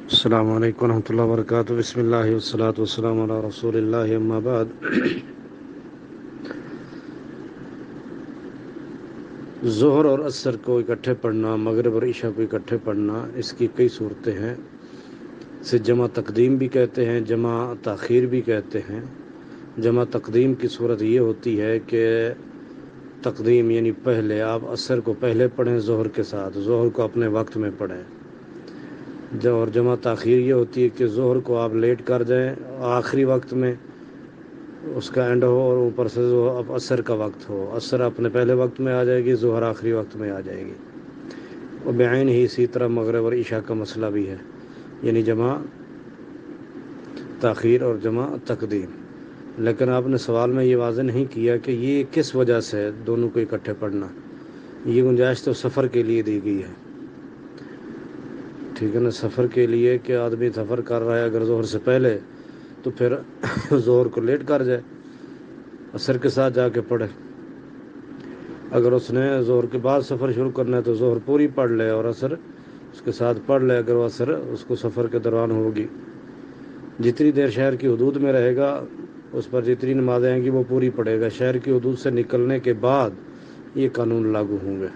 السلام علیکم ورحمۃ اللہ وبرکاتہ، بسم اللہ والصلاۃ والسلام علی رسول اللہ، اما بعد۔ ظہر اور عصر کو اکٹھے پڑھنا، مغرب اور عشاء کو اکٹھے پڑھنا، اس کی کئی صورتیں ہیں۔ اسے جمع تقدیم بھی کہتے ہیں، جمع تاخیر بھی کہتے ہیں۔ جمع تقدیم کی صورت یہ ہوتی ہے کہ تقدیم یعنی پہلے آپ عصر کو پہلے پڑھیں ظہر کے ساتھ، ظہر کو اپنے وقت میں پڑھیں۔ اور جمع تاخیر یہ ہوتی ہے کہ ظہر کو آپ لیٹ کر جائیں، آخری وقت میں اس کا اینڈ ہو اور اوپر سے اب عصر کا وقت ہو، عصر اپنے پہلے وقت میں آ جائے گی، ظہر آخری وقت میں آ جائے گی۔ اور بعین ہی اسی طرح مغرب اور عشاء کا مسئلہ بھی ہے، یعنی جمع تاخیر اور جمع تقدیم۔ لیکن آپ نے سوال میں یہ واضح نہیں کیا کہ یہ کس وجہ سے دونوں کو اکٹھے پڑھنا۔ یہ گنجائش تو سفر کے لیے دی گئی ہے، ٹھیک ہے نا، سفر کے لیے کہ آدمی سفر کر رہا ہے اگر ظہر سے پہلے تو پھر ظہر کو لیٹ کر جائے، عصر کے ساتھ جا کے پڑھے۔ اگر اس نے ظہر کے بعد سفر شروع کرنا ہے تو ظہر پوری پڑھ لے اور عصر اس کے ساتھ پڑھ لے، اگر وہ عصر اس کو سفر کے دوران ہوگی۔ جتنی دیر شہر کی حدود میں رہے گا اس پر جتنی نمازیں آئیں گی وہ پوری پڑھے گا، شہر کی حدود سے نکلنے کے بعد یہ قانون لاگو ہوں گے۔